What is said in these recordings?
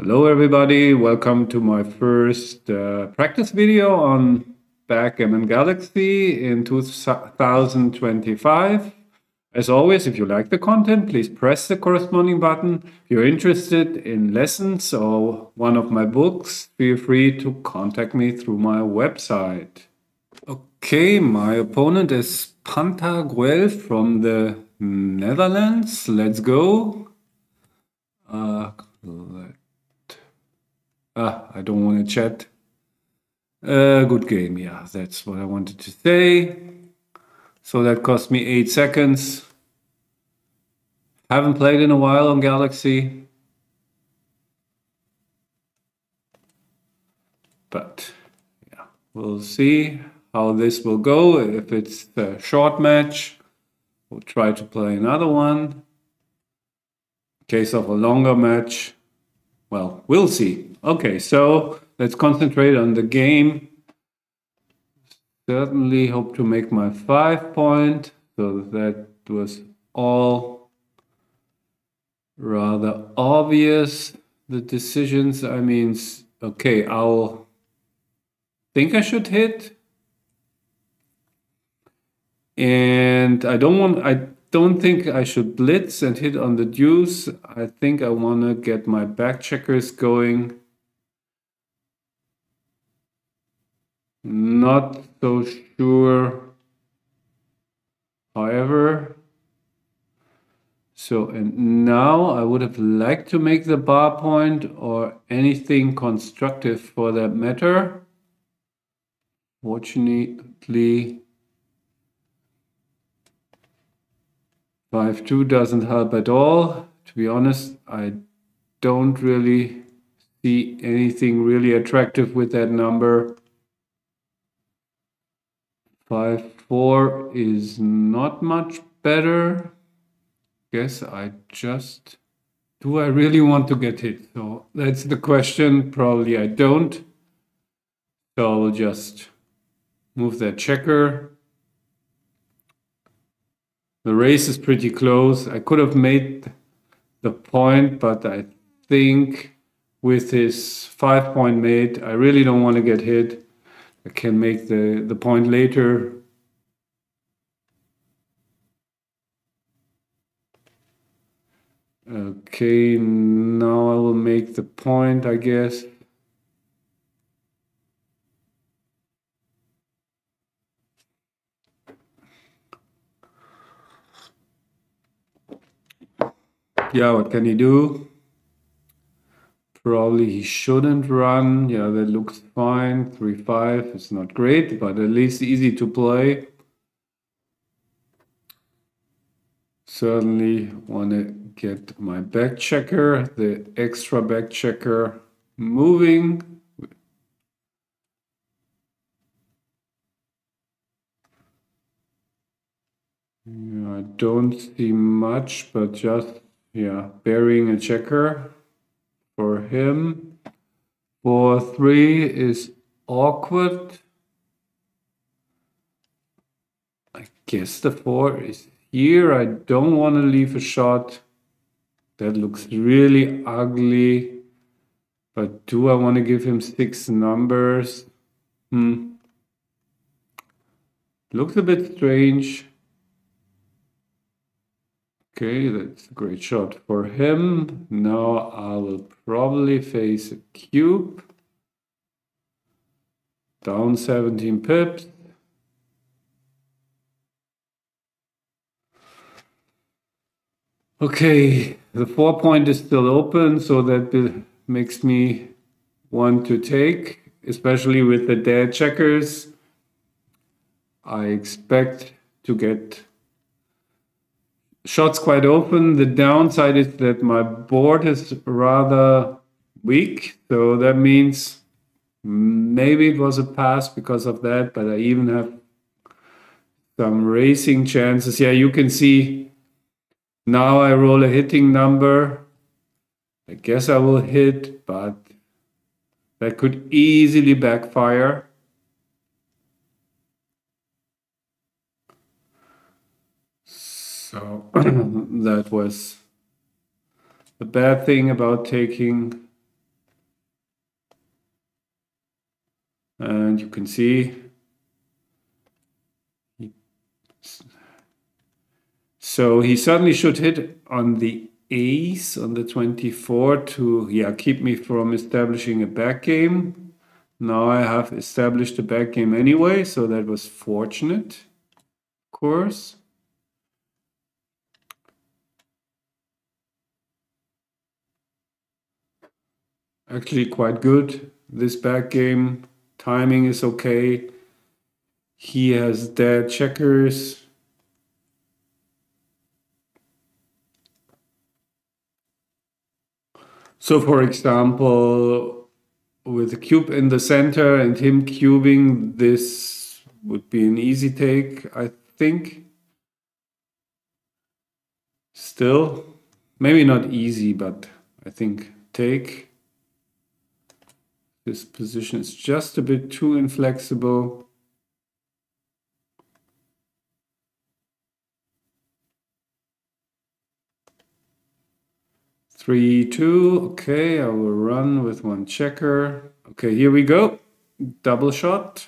Hello everybody, welcome to my first practice video on Backgammon Galaxy in 2025. As always, if you like the content, please press the corresponding button. If you're interested in lessons or one of my books, feel free to contact me through my website. Okay, my opponent is Pantagruel from the Netherlands. Let's go. I don't want to chat. Good game, yeah, that's what I wanted to say. So that cost me 8 seconds. Haven't played in a while on Galaxy. But yeah, we'll see how this will go. If it's a short match, we'll try to play another one. In case of a longer match, well, we'll see. Okay, so let's concentrate on the game. Certainly hope to make my 5 point. So that was all rather obvious. The decisions, I mean, okay, I'll think I should hit. And I don't think I should blitz and hit on the deuce. I think I want to get my back checkers going. Not so sure. However, so and now I would have liked to make the bar point or anything constructive for that matter. Fortunately, 5-2 doesn't help at all. To be honest, I don't really see anything really attractive with that number. 5-4 is not much better. Guess I just... Do I really want to get hit? So that's the question. Probably I don't. So I'll just move that checker. The race is pretty close. I could have made the point, but I think with his 5-point mate, I really don't want to get hit. I can make the point later. Okay, now I will make the point, I guess. Yeah, what can he do? Probably he shouldn't run. Yeah, that looks fine. 3-5 is not great, but at least easy to play. Certainly want to get my back checker, the extra back checker moving. Yeah, I don't see much, but just, yeah, burying a checker for him. 4-3 is awkward. I guess the 4 is here. I don't want to leave a shot. That looks really ugly. But do I want to give him 6 numbers? Looks a bit strange. Okay, that's a great shot for him. Now I will probably face a cube. Down 17 pips. Okay, the 4-point is still open, so that makes me want to take, especially with the dead checkers. I expect to get shots quite open. The downside is that my board is rather weak, so that means maybe it was a pass because of that, but I even have some racing chances. Yeah, you can see now I roll a hitting number. I guess I will hit, but that could easily backfire. So that was the bad thing about taking And you can see, so he certainly should hit on the ace on the 24 to, yeah, keep me from establishing a back game. Now I have established a back game anyway, so that was fortunate, of course. Actually quite good, this back game. Timing is okay. He has dead checkers. So for example, with the cube in the center and him cubing, this would be an easy take, I think. Still, maybe not easy, but I think take. This position is just a bit too inflexible. Three, two, okay, I will run with one checker. Okay, here we go, double shot.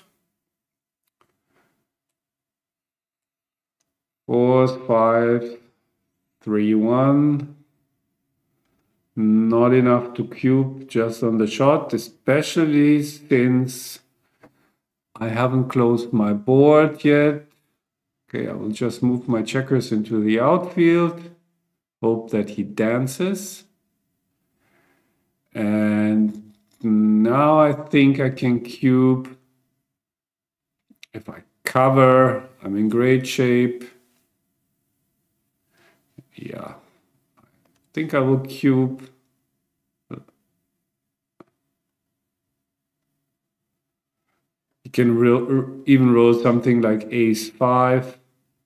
4, 5, 3, 1. Not enough to cube just on the shot, especially since I haven't closed my board yet. Okay, I will just move my checkers into the outfield. Hope that he dances. And now I think I can cube. If I cover, I'm in great shape. Yeah, I think I will cube. You can even roll something like ace 5,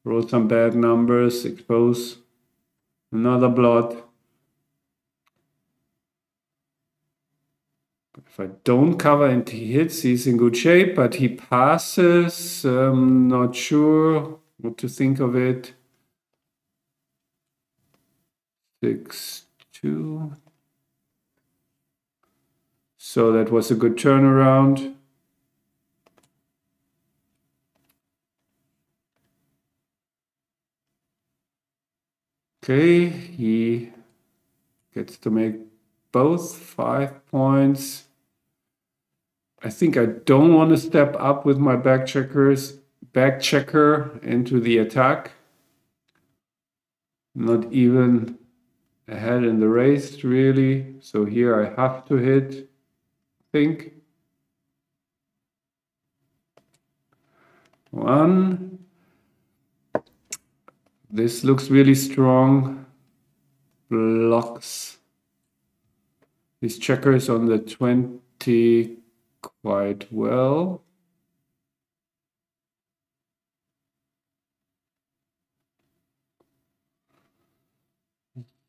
roll some bad numbers, expose another blot. If I don't cover and he hits, he's in good shape, but he passes. Not sure what to think of it. 6, 2. So that was a good turnaround. Okay, he gets to make both 5 points. I think I don't want to step up with my back checker into the attack. Not even ahead in the race, really. So here I have to hit, I think. 1. This looks really strong. Blocks these checkers on the 20 quite well.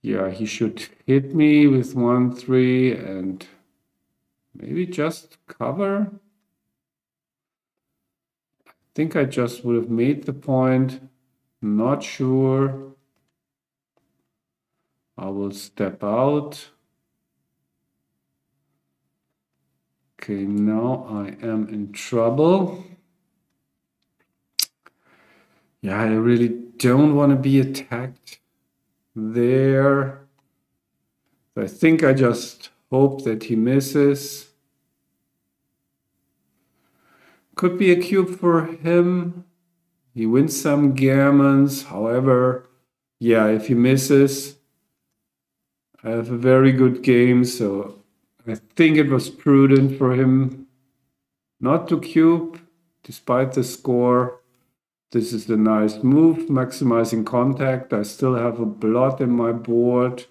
Yeah, he should hit me with 1, 3 and maybe just cover. I think I just would have made the point. Not sure. I will step out. Okay, now I am in trouble. Yeah, I really don't want to be attacked there. I think I just hope that he misses. Could be a cube for him. He wins some gammons. However, yeah, if he misses, I have a very good game. So I think it was prudent for him not to cube, despite the score. This is a nice move, maximizing contact. I still have a blot in my board.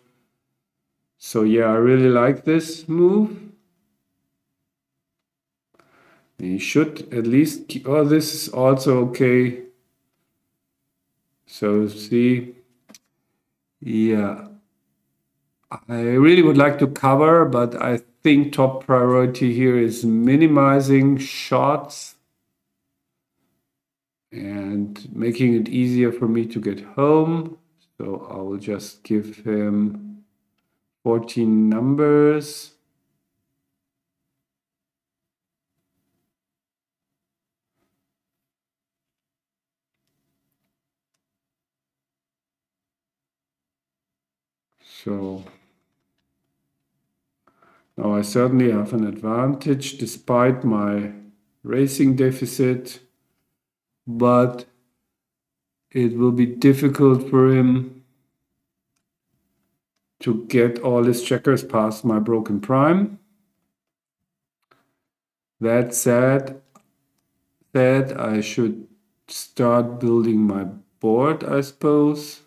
So yeah, I really like this move. He should at least keep, oh, this is also okay. So see, yeah, I really would like to cover, but I think top priority here is minimizing shots and making it easier for me to get home. So I will just give him 14 numbers. So now I certainly have an advantage despite my racing deficit, but it will be difficult for him to get all his checkers past my broken prime. That said, I should start building my board, I suppose.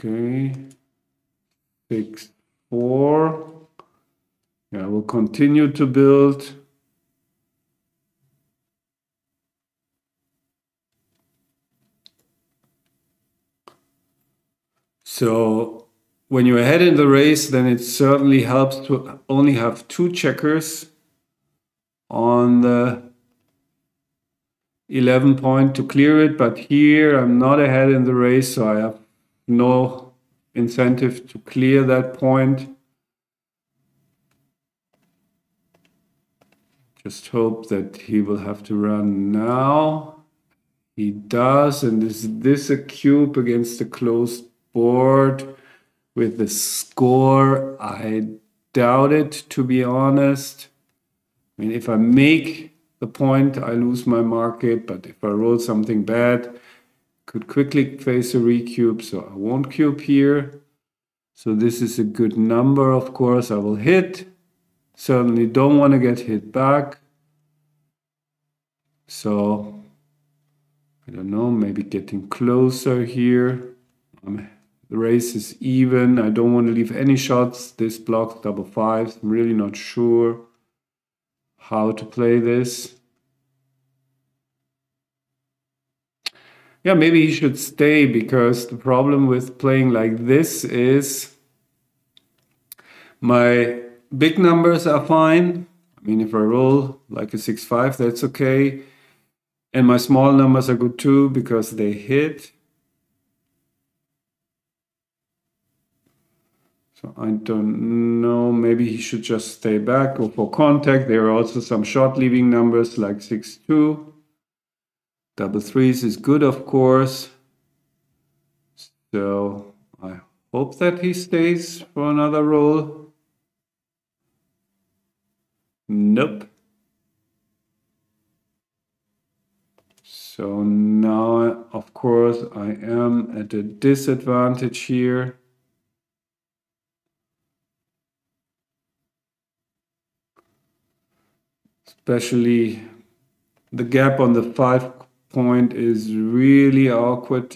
Okay, 6, 4. Yeah, we'll continue to build. So when you're ahead in the race, then it certainly helps to only have 2 checkers on the 11 point to clear it. But here I'm not ahead in the race, so I have no incentive to clear that point. Just hope that he will have to run now. He does, and is this a cube against the closed board with the score? I doubt it, to be honest. I mean, if I make the point, I lose my market, but if I roll something bad, could quickly face a recube, so I won't cube here. So this is a good number, of course. I will hit. Certainly don't want to get hit back. So I don't know, maybe getting closer here. The race is even. I don't want to leave any shots. This blocks double fives. I'm really not sure how to play this. Yeah, maybe he should stay, because the problem with playing like this is my big numbers are fine. I mean, if I roll like a 6-5, that's okay. And my small numbers are good too, because they hit. So I don't know, maybe he should just stay back, go for contact. There are also some short leaving numbers like 6-2. Double threes is good, of course. So I hope that he stays for another roll. Nope. So now, of course, I am at a disadvantage here. Especially the gap on the 5 point is really awkward.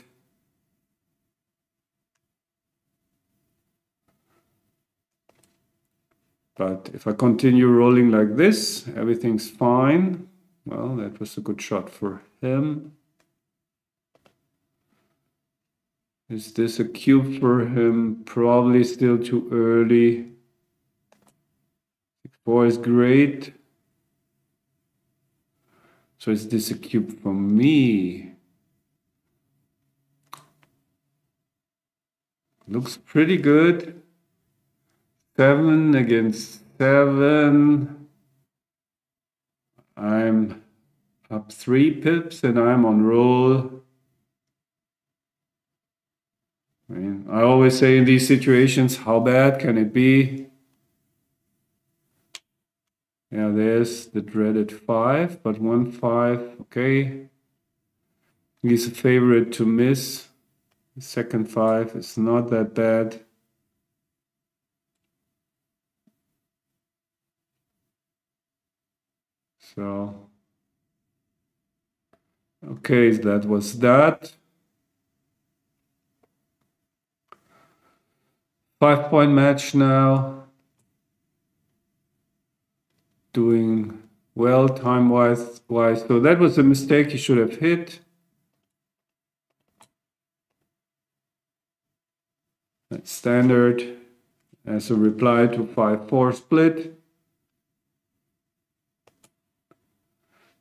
But if I continue rolling like this, everything's fine. Well, that was a good shot for him. Is this a cube for him? Probably still too early. 6-4 is great. So is this a cube for me? Looks pretty good. 7 against 7. I'm up 3 pips and I'm on roll. I mean, I always say in these situations, how bad can it be? Yeah, there's the dreaded 5, but 1-5, okay. He's a favorite to miss. The second 5 is not that bad. So, okay, that was that. 5-point match now. Doing well time-wise. So that was a mistake he should have hit. That's standard as a reply to 5-4 split.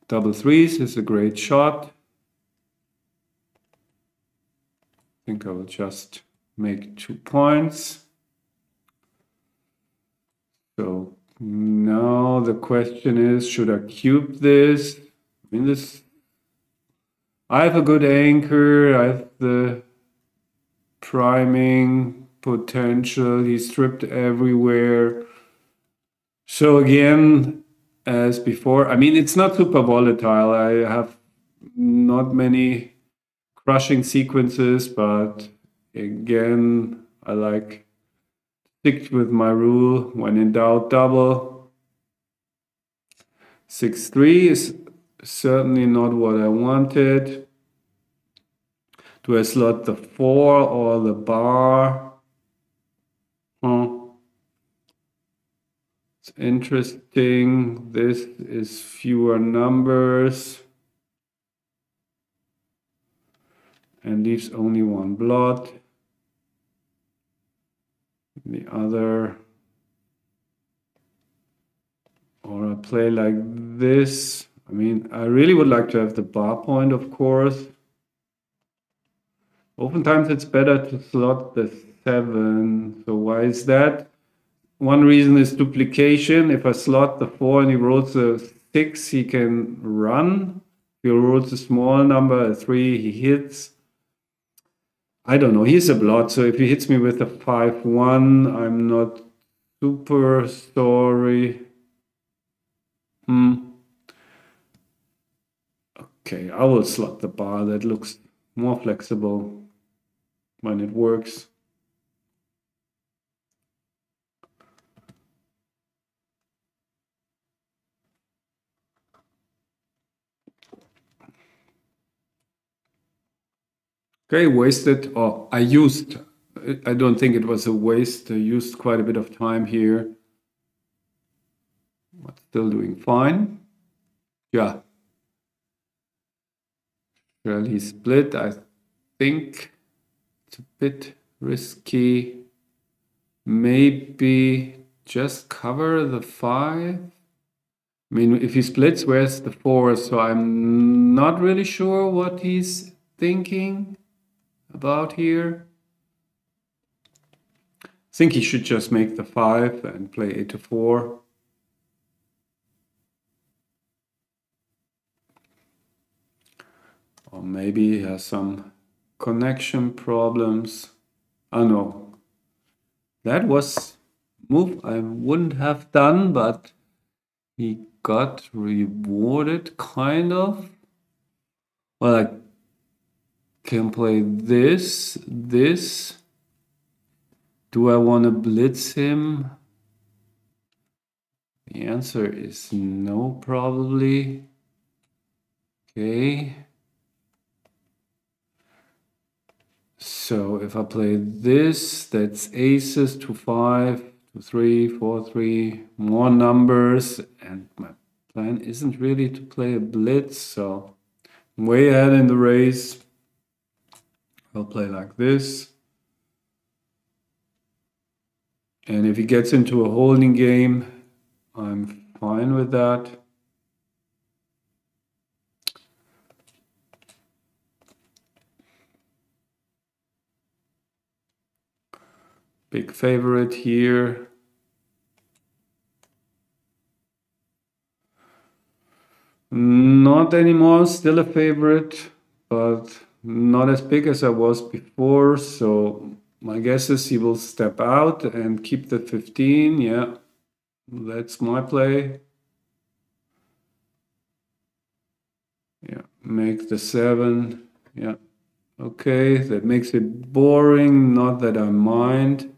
Double threes is a great shot. I think I will just make 2 points. So Now the question is, should I cube this? I mean, I have a good anchor, I have the priming potential, he's stripped everywhere. So again, as before, I mean, it's not super volatile. I have not many crushing sequences, but again, I like stick with my rule. When in doubt, double. 6-3 is certainly not what I wanted. Do I slot the 4 or the bar? It's interesting. This is fewer numbers and leaves only one blot. The other, or I play like this. I mean, I really would like to have the bar point, of course. Oftentimes it's better to slot the 7. So why is that? One reason is duplication. If I slot the 4 and he rolls a 6, he can run. If he rolls a small number, a 3, he hits. I don't know, he's a blot, so if he hits me with a 5-1, I'm not super sorry. Okay, I will slot the bar. That looks more flexible when it works. Okay, wasted, or I used, I don't think it was a waste. I used quite a bit of time here. But still doing fine. Yeah. Shall he split? I think it's a bit risky. Maybe just cover the 5. I mean, if he splits, where's the 4? So I'm not really sure what he's thinking about here. I think he should just make the 5 and play 8-4. Or maybe he has some connection problems. Oh no. That was a move I wouldn't have done, but he got rewarded, kind of. Well, I can play this. Do I want to blitz him? The answer is no, probably. Okay. So if I play this, that's aces, 2-5, 2-3, 4-3, more numbers, and my plan isn't really to play a blitz, so I'm way ahead in the race. I'll play like this. And if he gets into a holding game, I'm fine with that. Big favorite here. Not anymore, still a favorite, but not as big as I was before. So my guess is he will step out and keep the 15. Yeah, that's my play. Yeah, make the 7. Yeah, okay, that makes it boring. Not that I mind.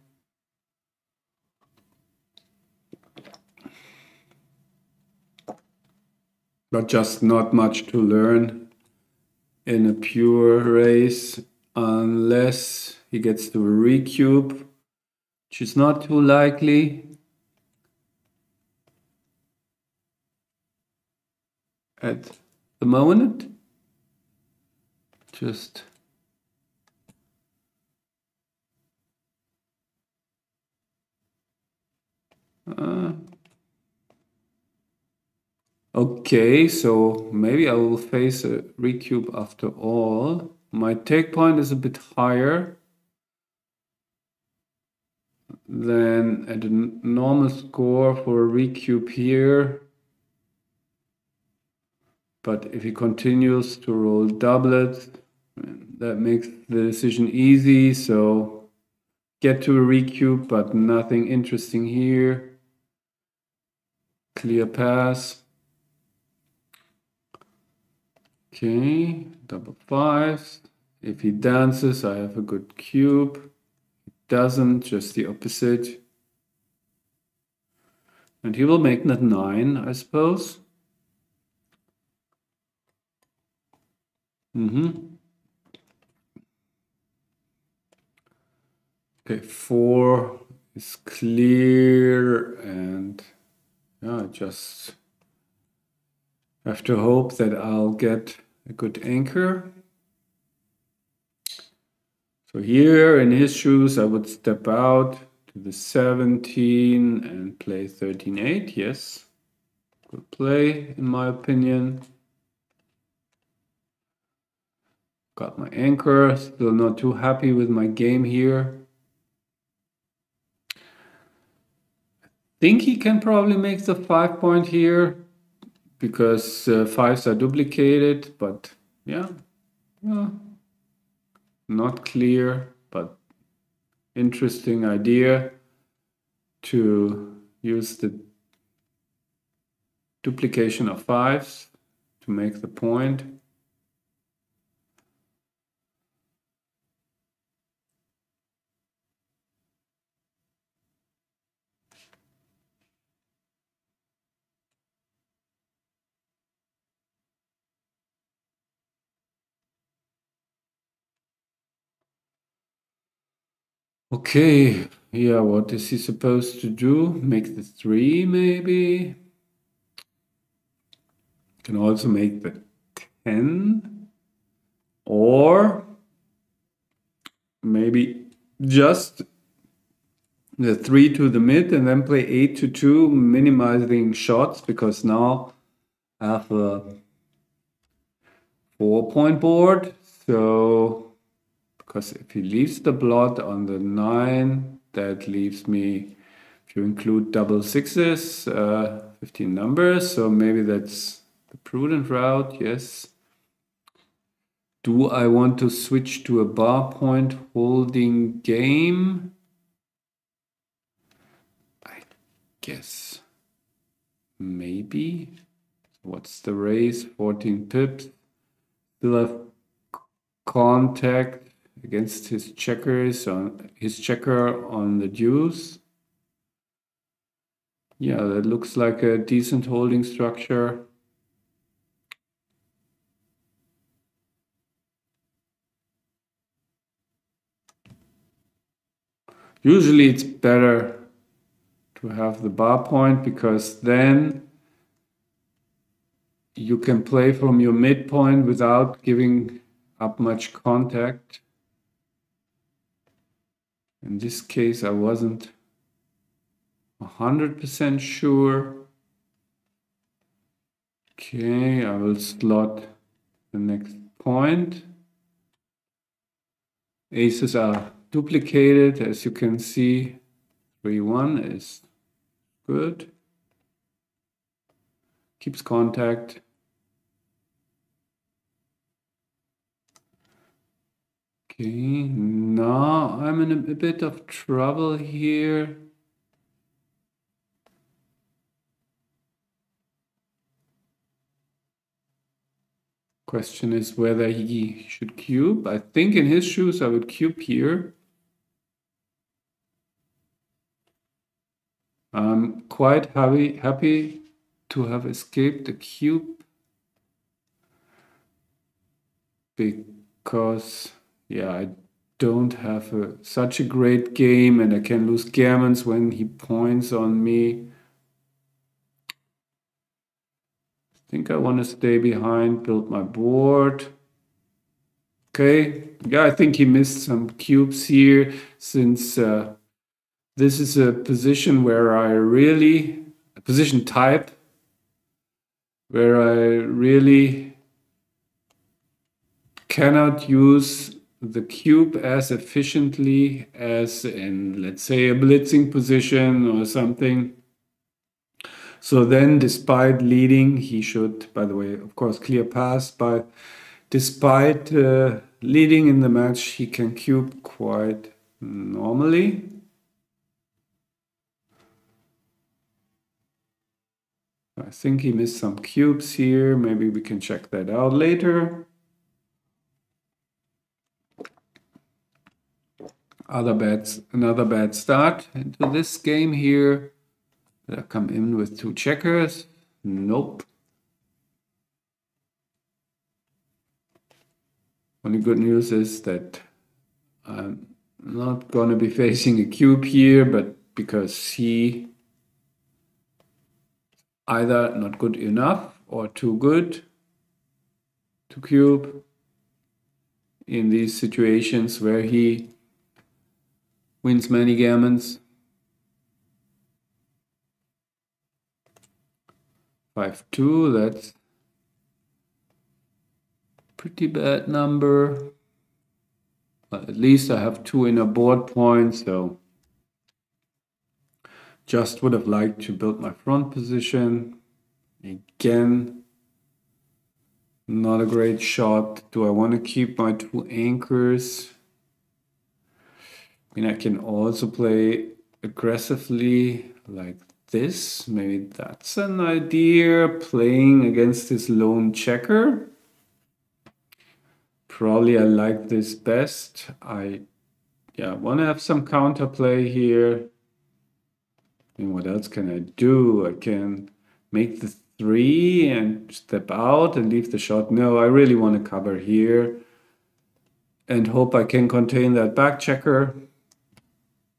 But just not much to learn in a pure race unless he gets to a recube, which is not too likely at the moment. Just okay, so maybe I will face a recube after all. My take point is a bit higher then at a normal score for a recube here. But if he continues to roll doublets, that makes the decision easy. So get to a recube, but nothing interesting here. Clear pass. Okay, double fives. If he dances, I have a good cube. He doesn't, just the opposite. And he will make that 9, I suppose. Okay, 4 is clear, and yeah, just have to hope that I'll get a good anchor. So here in his shoes, I would step out to the 17 and play 13-8. Yes, good play in my opinion. Got my anchor, still not too happy with my game here. Think he can probably make the 5 point here because 5s are duplicated, but yeah, not clear, but interesting idea to use the duplication of 5s to make the point. Okay, yeah, what is he supposed to do? Make the 3 maybe? Can also make the 10. Or maybe just the 3 to the mid and then play 8 to 2, minimizing shots, because now I have a 4-point board. So, because if he leaves the blot on the 9, that leaves me, if you include double 6s, 15 numbers. So maybe that's the prudent route, yes. Do I want to switch to a bar point holding game? I guess maybe. What's the raise? 14 pips. Still have contact against his checkers on his checker on the deuce. Yeah, that looks like a decent holding structure. Usually it's better to have the bar point, because then you can play from your midpoint without giving up much contact. In this case, I wasn't 100% sure. Okay, I will slot the next point. Aces are duplicated, as you can see. 3-1 is good. Keeps contact. Okay, now I'm in a bit of trouble here. Question is whether he should cube. I think in his shoes I would cube here. I'm quite happy to have escaped the cube, because yeah, I don't have such a great game, and I can lose gammons when he points on me. I think I want to stay behind, build my board. Okay, yeah, I think he missed some cubes here, since this is a position where a position type, where I really cannot use the cube as efficiently as in, let's say, a blitzing position or something. So then, despite leading, he should, by the way, of course, clear pass, but despite leading in the match, he can cube quite normally. I think he missed some cubes here. Maybe we can check that out later. Another bad start into this game here. Did I come in with 2 checkers? Nope. Only good news is that I'm not going to be facing a cube here, but because he either not good enough or too good to cube in these situations where he wins many gammons. 5-2, that's pretty bad number. But at least I have 2 inner board points, so just would have liked to build my front position. Again, not a great shot. Do I want to keep my 2 anchors? I mean, I can also play aggressively like this. Maybe that's an idea, playing against this lone checker. Probably I like this best. I want to have some counterplay here. And what else can I do? I can make the 3 and step out and leave the shot. No, I really want to cover here and hope I can contain that back checker.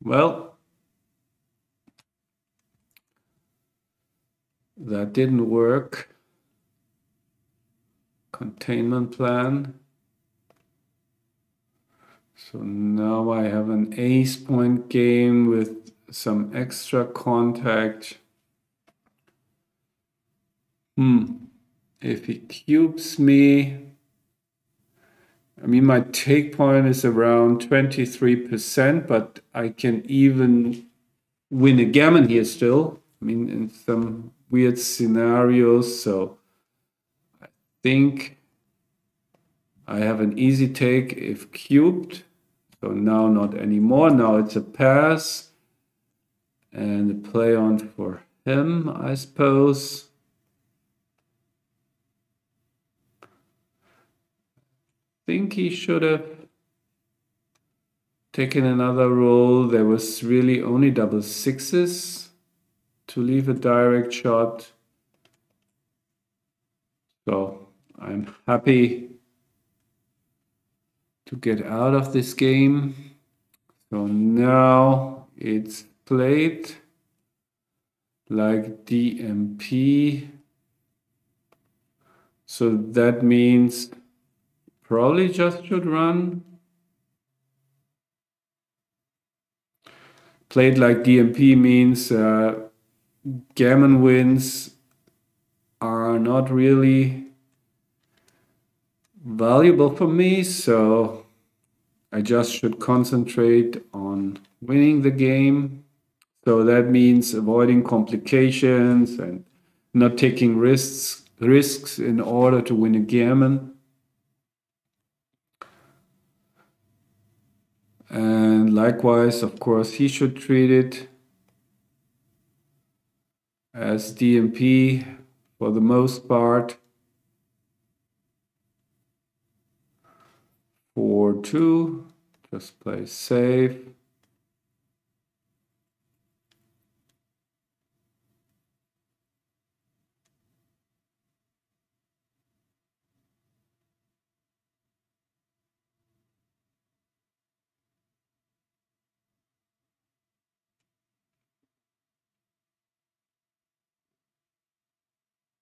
Well, that didn't work. Containment plan. So now I have an ace point game with some extra contact. If he cubes me, I mean, my take point is around 23%, but I can even win a gammon here still. I mean, in some weird scenarios. So I think I have an easy take if cubed. So now not anymore. Now it's a pass and a play on for him, I suppose. I think he should have taken another roll. There was really only double 6s to leave a direct shot. So I'm happy to get out of this game. So now it's played like DMP. So that means probably just should run. Played like DMP means gammon wins are not really valuable for me, so I just should concentrate on winning the game. So that means avoiding complications and not taking risks in order to win a gammon. And likewise, of course, he should treat it as DMP for the most part. 4-2, just play safe.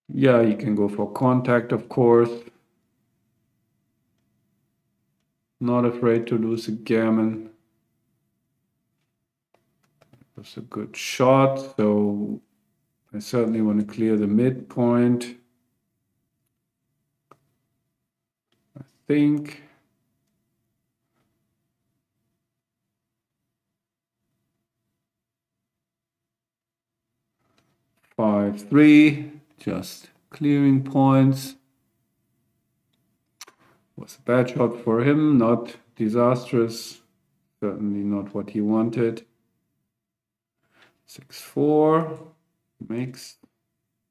Yeah, you can go for contact, of course. Not afraid to lose a gammon. That's a good shot, so I certainly want to clear the midpoint. I think 5-3, just clearing points. Was a bad shot for him, not disastrous, certainly not what he wanted. 6-4 makes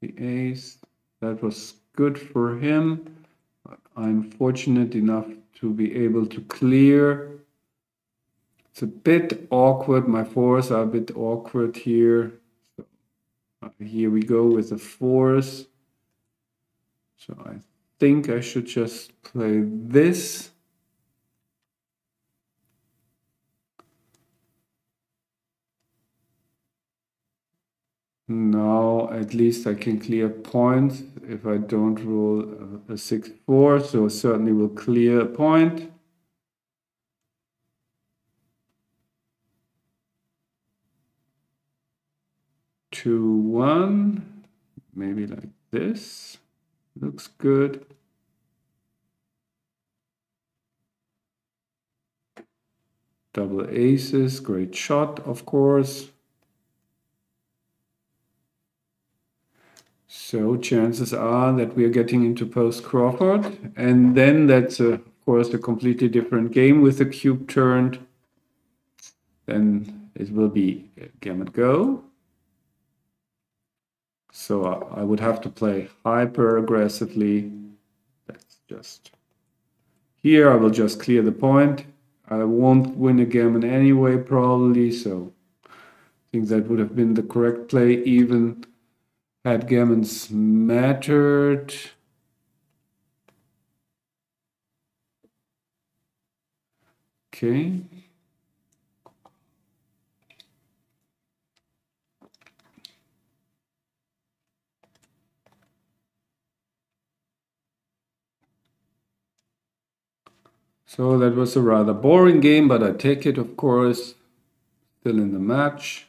the ace. That was good for him. But I'm fortunate enough to be able to clear. It's a bit awkward. My fours are a bit awkward here. So, here we go with the fours. So I think I should just play this. Now at least I can clear points if I don't roll a 6-4, so certainly will clear a point. Two, one, maybe like this. Looks good. Double aces, great shot, of course. So chances are that we are getting into post-Crawford. And then that's, of course, a completely different game with the cube turned. Then it will be Backgammon Go. So I would have to play hyper aggressively. That's just... Here I will just clear the point. I won't win a gammon anyway, probably. So I think that would have been the correct play, even had gammons mattered. Okay. So that was a rather boring game, but I take it, of course. Still in the match.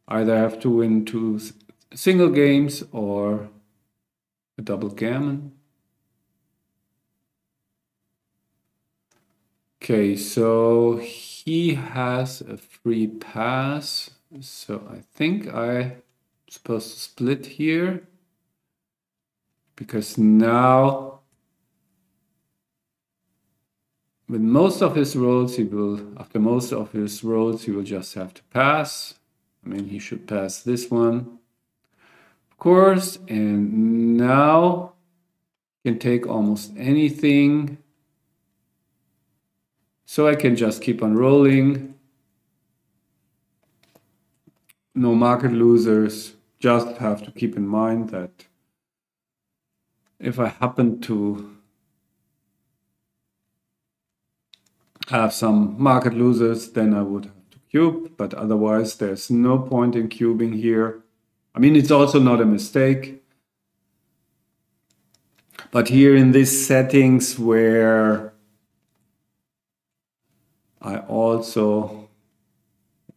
Either have to win 2 single games or a double gammon. Okay, so he has a free pass. So I think I'm supposed to split here. Because now, with most of his rolls, after most of his rolls, he will just have to pass. I mean, he should pass this one, of course. And now he can take almost anything. So I can just keep on rolling. No market losers. Just have to keep in mind that if I happen to have some market losers, then I would have to cube, but otherwise there's no point in cubing here. I mean, it's also not a mistake. But here in these settings where I also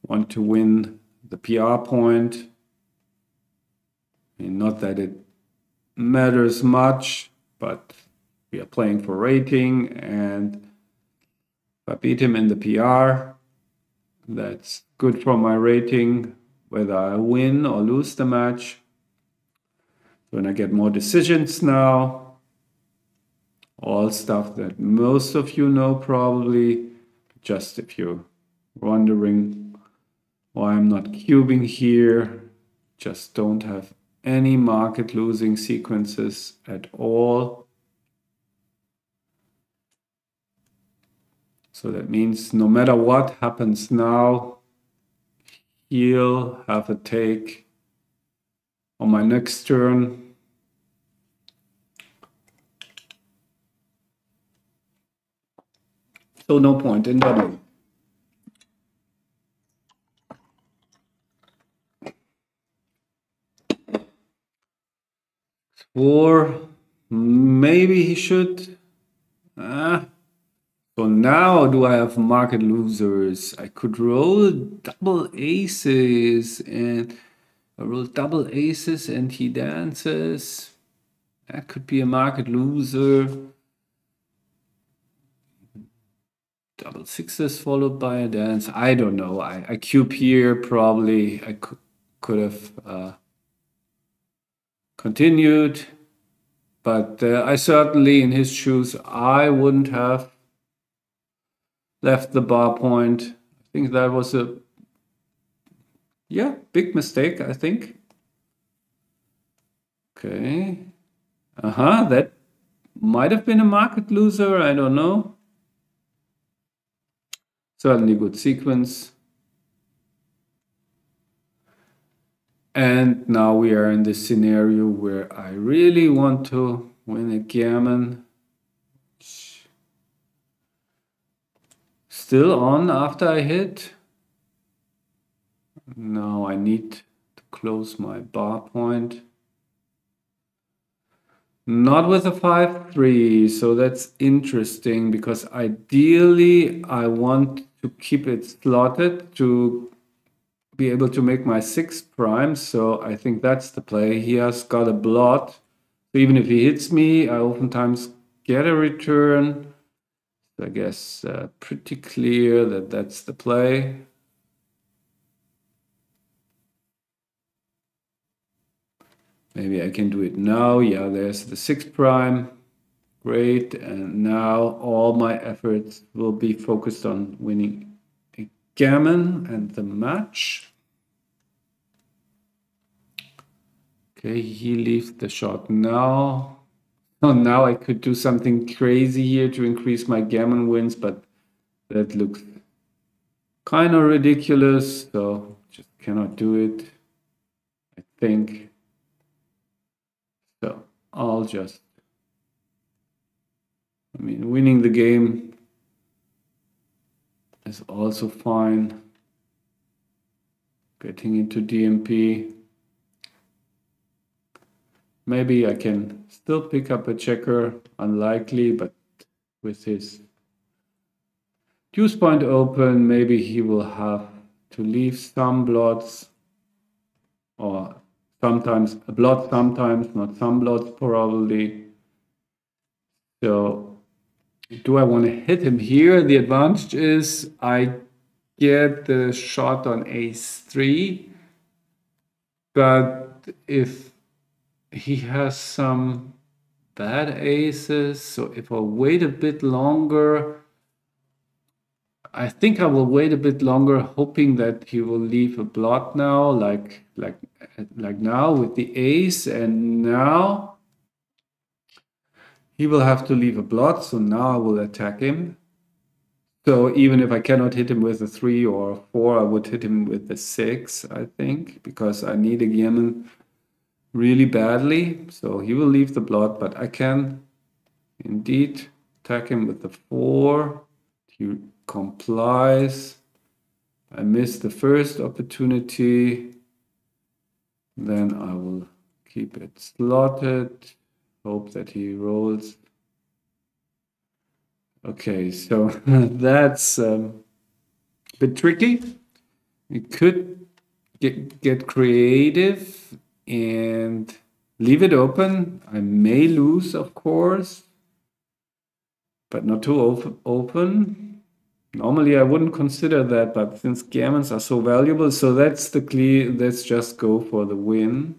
want to win the PR point, I mean, not that it matters much, but we are playing for rating, and if I beat him in the PR, that's good for my rating, whether I win or lose the match. When I get more decisions now, all stuff that most of you know probably, just if you're wondering why I'm not cubing here, just don't have any market losing sequences at all. So that means no matter what happens now, he'll have a take on my next turn. So no point in doubling. Or maybe he should. So now do I have market losers? I could roll double aces, and I roll double aces and he dances. That could be a market loser. Double sixes followed by a dance. I don't know. I cube here probably. I could have continued, but I certainly, in his shoes, I wouldn't have left the bar point. I think that was a big mistake, I think. Okay. That might have been a market loser, I don't know. Certainly good sequence. And now we are in this scenario where I really want to win a gammon. Still on after I hit. Now I need to close my bar point. Not with a 5-3, so that's interesting because ideally I want to keep it slotted to be able to make my 6 prime. So I think that's the play. He has got a blot. So even if he hits me, I oftentimes get a return. So I guess pretty clear that that's the play. Maybe I can do it now. Yeah, there's the 6 prime. Great. And now all my efforts will be focused on winning a gammon and the match. Okay, he leaves the shot now. Oh, now I could do something crazy here to increase my gammon wins, but that looks kind of ridiculous. So just cannot do it, I think. So I'll just, winning the game is also fine. Getting into DMP. Maybe I can still pick up a checker, unlikely, but with his deuce point open, maybe he will have to leave some blots, or sometimes a blot, sometimes not some blots, probably. So do I want to hit him here? The advantage is I get the shot on ace-3, but if he has some bad aces, so if I wait a bit longer, I think I will wait a bit longer, hoping that he will leave a blot now, like now with the ace, and now he will have to leave a blot, so now I will attack him. So even if I cannot hit him with a 3 or a 4, I would hit him with a 6, I think, because I need a gammon really badly. So he will leave the blot, but I can indeed attack him with the 4. He complies. I missed the first opportunity. Then I will keep it slotted. Hope that he rolls. Okay, so that's a bit tricky. We could get creative and leave it open. I may lose, of course, but not too open. Normally I wouldn't consider that, but since gammons are so valuable, so that's the clear. Let's just go for the win.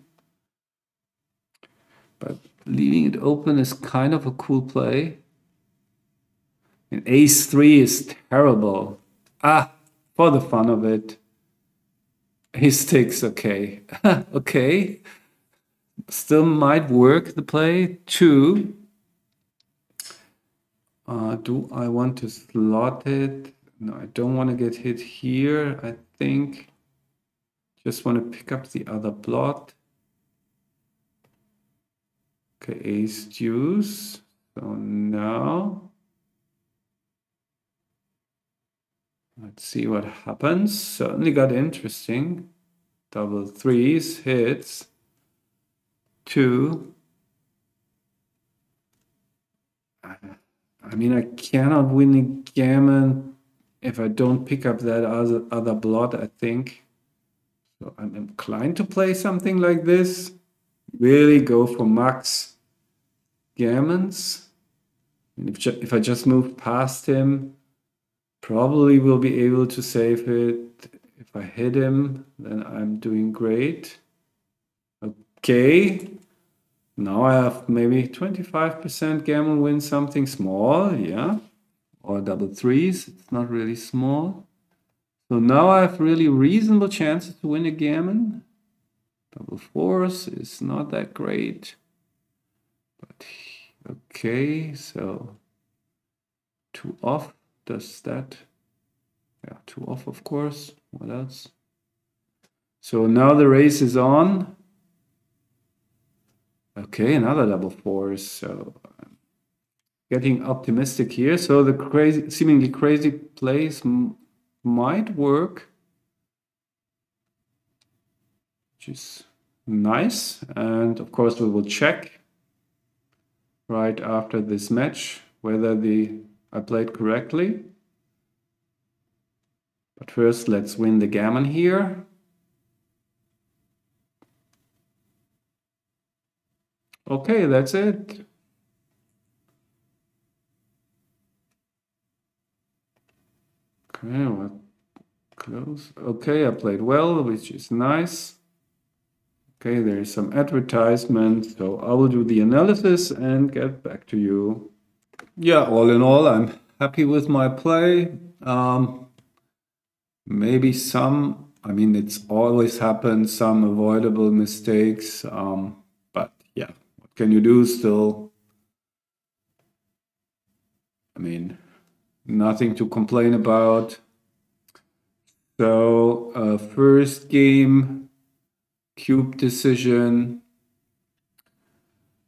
But leaving it open is kind of a cool play. And ace-3 is terrible. For the fun of it. Ace-6, okay. Okay. Still might work the play. 2. Do I want to slot it? No, I don't want to get hit here, I think. Just want to pick up the other blot. Okay, ace deuce. So now let's see what happens. Certainly got interesting. Double 3s, hits. 2. I cannot win a gammon if I don't pick up that other blot, I think. So I'm inclined to play something like this. Really go for max gammons. And if I just move past him, probably will be able to save it. If If I hit him, then I'm doing great. Okay. Now I have maybe 25% gammon win something small, yeah. Or double threes, it's not really small. So now I have really reasonable chances to win a gammon. Double fours is not that great. But okay, so 2 off does that. Yeah, 2 off, of course. What else? So now the race is on. Okay, another double fours. So I'm getting optimistic here. So the seemingly crazy plays might work, which is nice. And of course, we will check right after this match whether I played correctly. But first, let's win the gammon here. Okay, that's it. Okay, what close? Okay, I played well, which is nice. Okay, there is some advertisement, so I will do the analysis and get back to you. Yeah, all in all, I'm happy with my play. Maybe some, I mean, it's always happened, some avoidable mistakes, but yeah, what can you do still? I mean, nothing to complain about. So, first game, cube decision.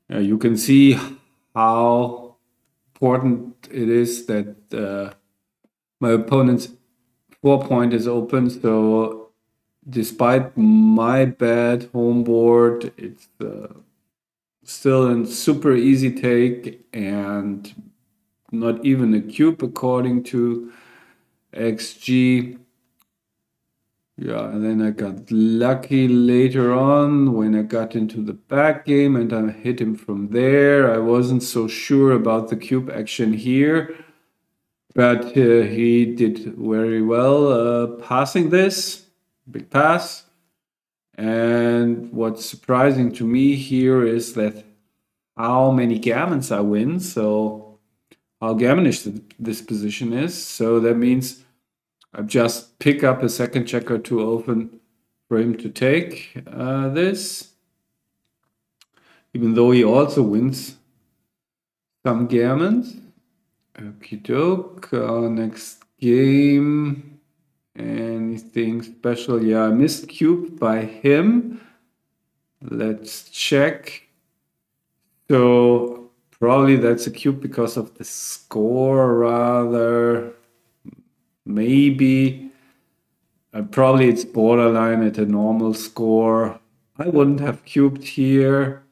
You can see how important it is that my opponent's 4-point is open. So, despite my bad home board, it's still a super easy take and not even a cube according to XG. Yeah, and then I got lucky later on when I got into the back game and I hit him from there. I wasn't so sure about the cube action here, but he did very well passing this, big pass. And what's surprising to me here is that how many gammons I win, so how gammonish this position is. So that means I just pick up a second checker too often for him to take this, even though he also wins some gammons. Okie doke. Next game. Anything special? Yeah, I missed cube by him. Let's check. So probably that's a cube because of the score rather. Maybe. Probably it's borderline at a normal score. I wouldn't have cubed here.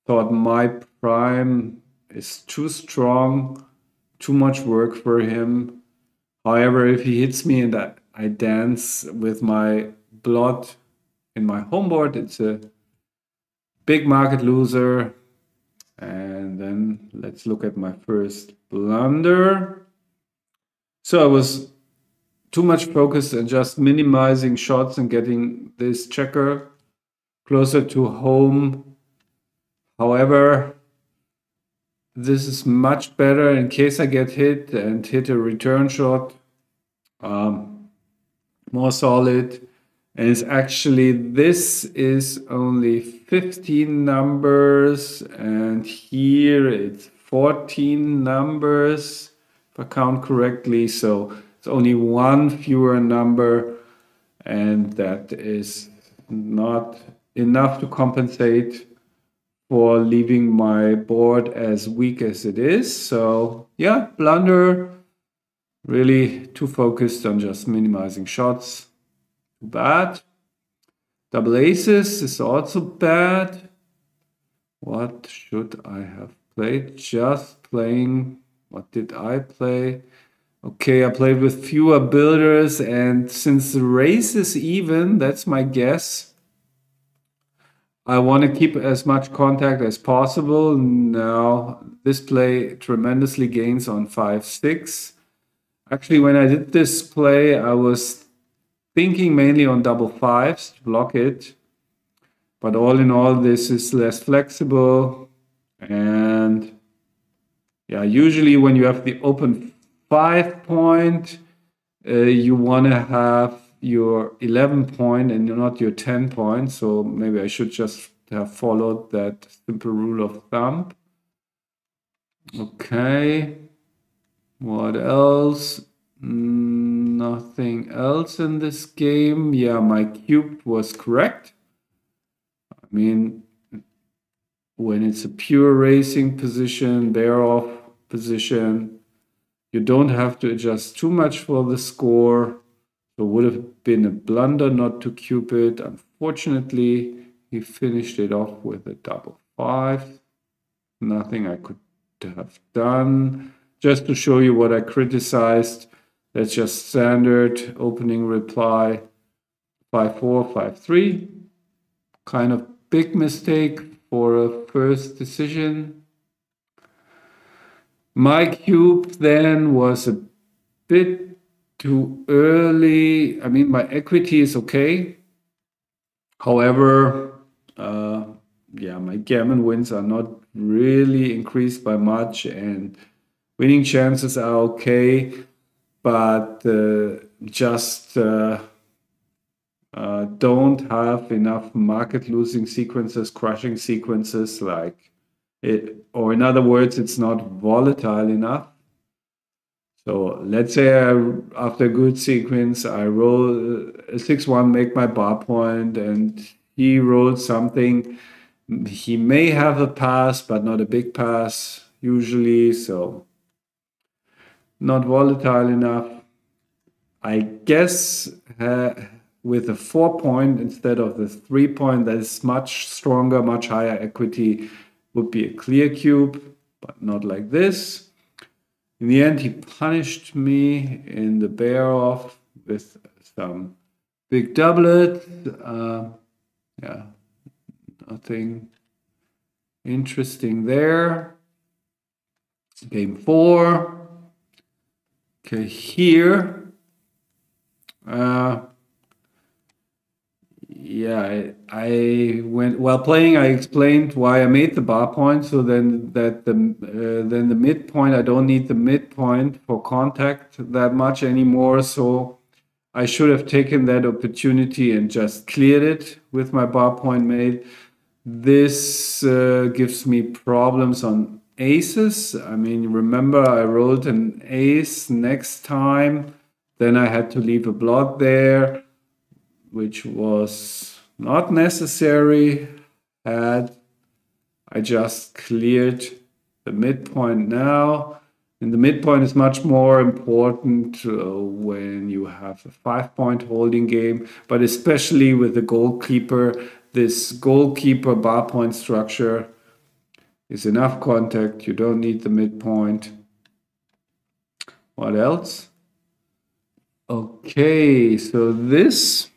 Thought my prime is too strong, too much work for him. However, if he hits me and I dance with my blood in my home board, it's a big market loser. And then let's look at my first blunder. So I was too much focused on just minimizing shots and getting this checker closer to home. However, this is much better in case I get hit and hit a return shot. More solid. And it's actually, this is only 15 numbers and here it's 14 numbers if I count correctly. So it's only one fewer number and that is not enough to compensate for leaving my board as weak as it is. So yeah, blunder, really too focused on just minimizing shots. Too bad. Double aces is also bad. What should I have played? Just playing, what did I play? Okay, I played with fewer builders and since the race is even, that's my guess. I want to keep as much contact as possible. Now, this play tremendously gains on 5-6. Actually, when I did this play, I was thinking mainly on double fives to block it. But all in all, this is less flexible. And yeah, usually when you have the open 5 point, you want to have your 11 point and not your 10 point. So maybe I should just have followed that simple rule of thumb. Okay. What else? Nothing else in this game. Yeah, my cube was correct. I mean, when it's a pure racing position, bear off position, you don't have to adjust too much for the score. So it would have been a blunder not to cube it. Unfortunately, he finished it off with a double five. Nothing I could have done. Just to show you what I criticized, that's just standard opening reply 5-4, 5-3. Kind of big mistake for a first decision. My cube then was a bit too early. I mean, my equity is okay. However, yeah, my gammon wins are not really increased by much, and winning chances are okay, but just don't have enough market losing sequences, crushing sequences, like it, or in other words, it's not volatile enough. So let's say after a good sequence, I roll a 6-1, make my bar point, and he rolls something. He may have a pass, but not a big pass usually, so not volatile enough. I guess with a 4 point instead of the 3 point, that is much stronger, much higher equity, would be a clear cube, but not like this. In the end, he punished me in the bear off with some big doublet. Yeah, nothing interesting there. Game 4. Okay, here. Yeah, I went while playing. I explained why I made the bar point. So then the midpoint. I don't need the midpoint for contact that much anymore. So I should have taken that opportunity and just cleared it with my bar point made. This gives me problems on aces. I mean, remember I rolled an ace next time. Then I had to leave a block there, which was not necessary had I just cleared the midpoint now. And the midpoint is much more important when you have a 5-point holding game, but especially with the goalkeeper, this goalkeeper bar point structure is enough contact. You don't need the midpoint. What else? Okay, so this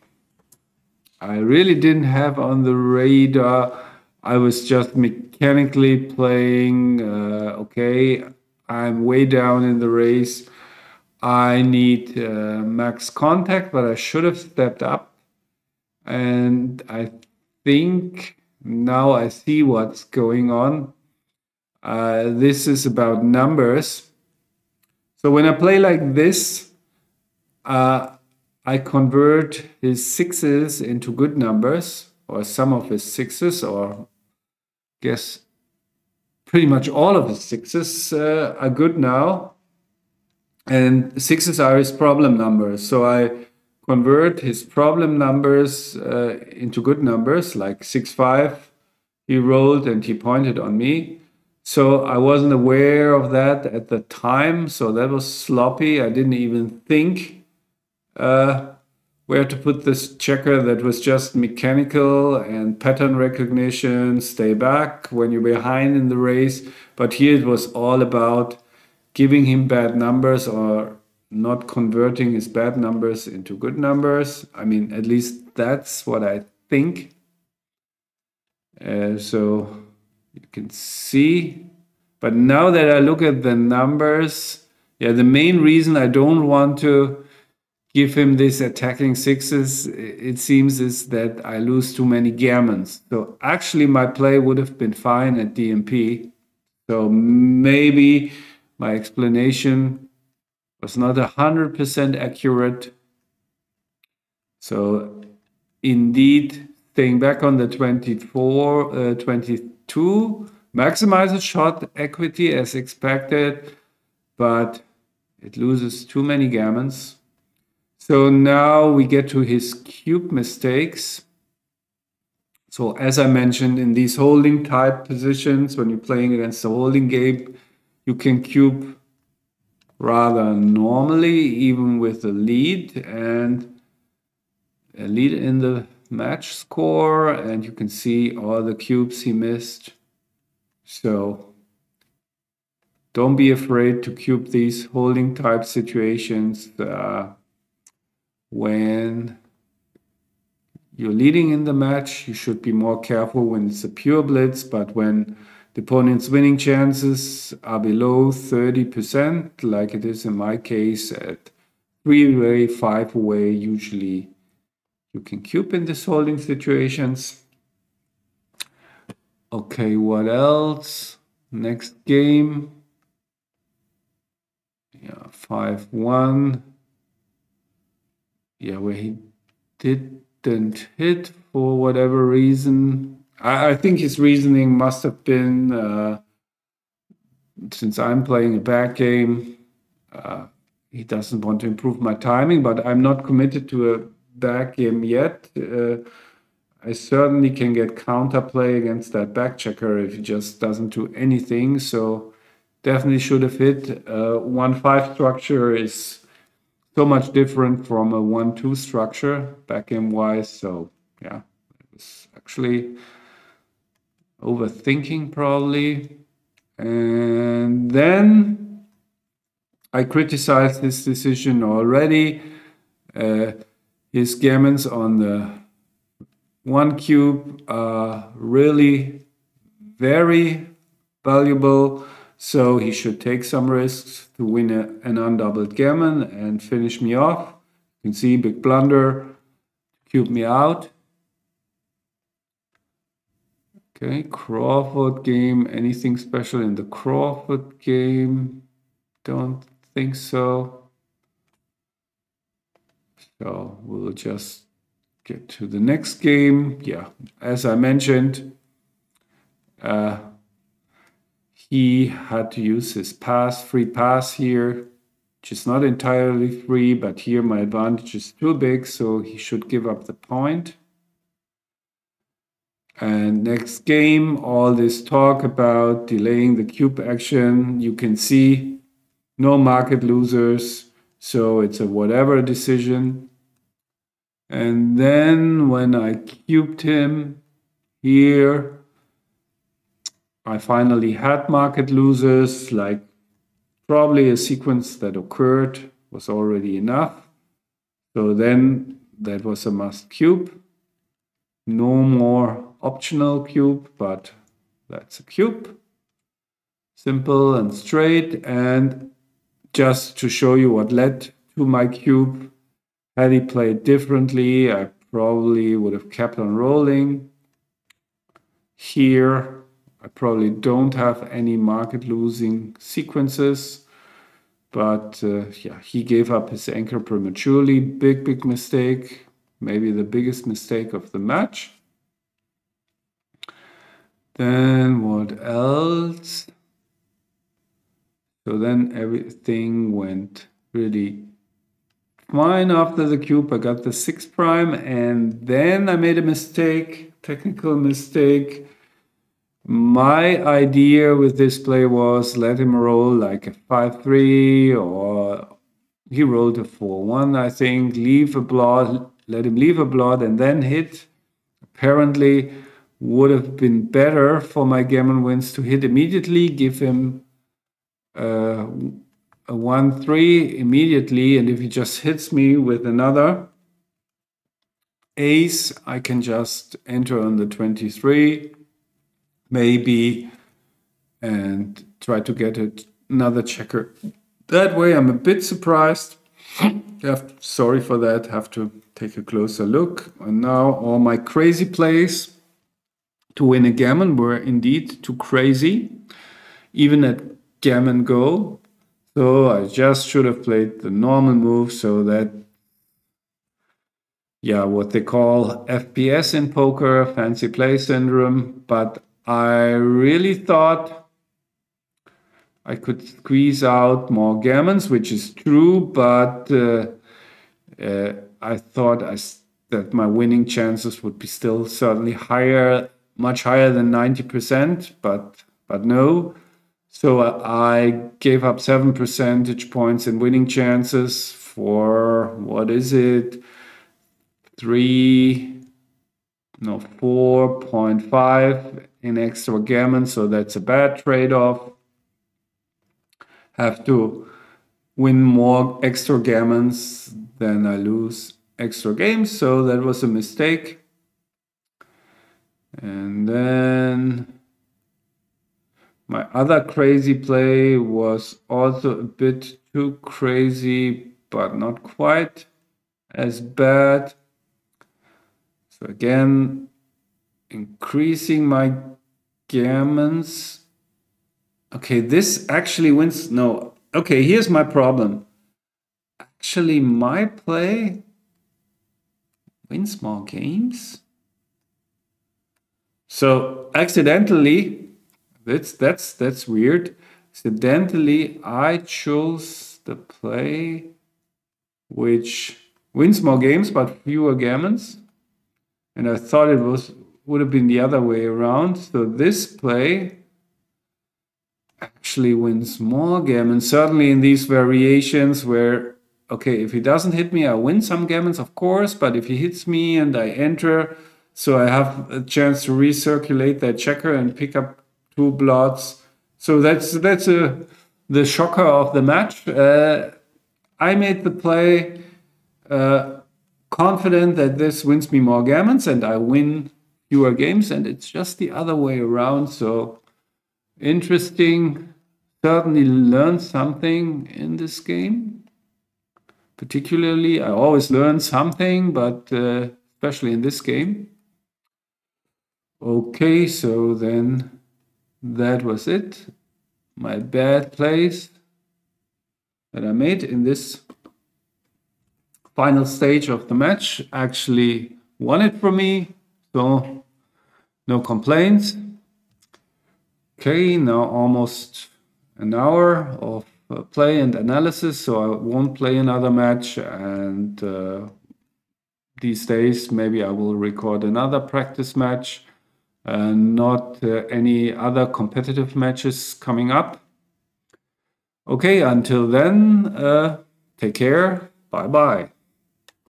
I really didn't have on the radar. I was just mechanically playing. Okay, I'm way down in the race. I need max contact, but I should have stepped up. And I think now I see what's going on. This is about numbers. So when I play like this, I convert his sixes into good numbers, or some of his sixes, or I guess pretty much all of his sixes are good now. And sixes are his problem numbers. So I convert his problem numbers into good numbers, like 6-5. He rolled and he pointed on me. So I wasn't aware of that at the time. So that was sloppy. I didn't even think where to put this checker. That was just mechanical and pattern recognition, stay back when you're behind in the race. But here it was all about giving him bad numbers or not converting his bad numbers into good numbers. I mean, at least that's what I think. So you can see. But now that I look at the numbers, yeah, the main reason I don't want to give him this attacking sixes, it seems is that I lose too many gammons. So actually my play would have been fine at DMP. So maybe my explanation was not 100% accurate. So indeed, staying back on the 22, maximizes shot equity as expected, but it loses too many gammons. So now we get to his cube mistakes. So as I mentioned, in these holding type positions, when you're playing against the holding game, you can cube rather normally, even with a lead and a lead in the match score. And you can see all the cubes he missed. So don't be afraid to cube these holding type situations. When you're leading in the match, you should be more careful when it's a pure blitz, but when the opponent's winning chances are below 30%, like it is in my case at 3-way, 5-way, usually you can cube in these holding situations. Okay, what else? Next game. Yeah, 5-1. Yeah, where he didn't hit for whatever reason. I think his reasoning must have been, since I'm playing a back game, he doesn't want to improve my timing, but I'm not committed to a back game yet. I certainly can get counterplay against that back checker if he just doesn't do anything. So definitely should have hit. 1-5 structure is so much different from a 1-2 structure backgammon wise. So yeah, it was actually overthinking probably. And then I criticized this decision already. His gammons on the 1 cube are really very valuable. So he should take some risks to win an undoubled gammon and finish me off. You can see big blunder, cube me out. Okay, Crawford game. Anything special in the Crawford game? Don't think so. So we'll just get to the next game. Yeah, as I mentioned, he had to use his free pass here, which is not entirely free, but here my advantage is too big, so he should give up the point. And next game, all this talk about delaying the cube action, you can see no market losers, so it's a whatever decision. And then when I cubed him here, I finally had market losers, like probably a sequence that occurred was already enough. So then that was a must cube. No more optional cube, but that's a cube. Simple and straight. And just to show you what led to my cube, had he played differently, I probably would have kept on rolling. Here, I probably don't have any market losing sequences, but yeah, he gave up his anchor prematurely. Big mistake. Maybe the biggest mistake of the match. Then what else? So then everything went really fine after the cube. I got the 6 prime, and then I made a mistake, technical mistake. My idea with this play was let him roll like a 5-3, or he rolled a 4-1, I think, leave a blot, let him leave a blot and then hit. Apparently would have been better for my gammon wins to hit immediately, give him a 1-3 immediately, and if he just hits me with another ace, I can just enter on the 23 maybe and try to get another checker. That way I'm a bit surprised. Sorry for that, have to take a closer look. And now all my crazy plays to win a gammon were indeed too crazy, even at Gammon Go. So I just should have played the normal move so that, yeah, what they call FPS in poker, fancy play syndrome. But I really thought I could squeeze out more gammons, which is true, but I thought that my winning chances would be still certainly higher, much higher than 90%, but no. So I gave up 7 percentage points in winning chances for, what is it, 4.5 in extra gammon, so that's a bad trade-off. Have to win more extra gammons than I lose extra games, so that was a mistake. And then my other crazy play was also a bit too crazy, but not quite as bad. So again, increasing my gammons. Okay, this actually wins. No, okay, here's my problem. Actually, my play wins more games. So accidentally, that's weird. Accidentally, I chose the play which wins more games but fewer gammons, and I thought it would have been the other way around. So this play actually wins more gammons. Certainly in these variations where, okay, if he doesn't hit me, I win some gammons, of course, but if he hits me and I enter, so I have a chance to recirculate that checker and pick up 2 blots. So that's the shocker of the match. I made the play confident that this wins me more gammons and I win fewer games, and it's just the other way around. So interesting. Certainly learned something in this game. Particularly, I always learn something, but especially in this game. Okay, so then that was it. My bad plays that I made in this final stage of the match actually won it for me, so no complaints. Okay, now almost an hour of play and analysis, so I won't play another match, and these days maybe I will record another practice match, and not any other competitive matches coming up. Okay, until then, take care, bye bye.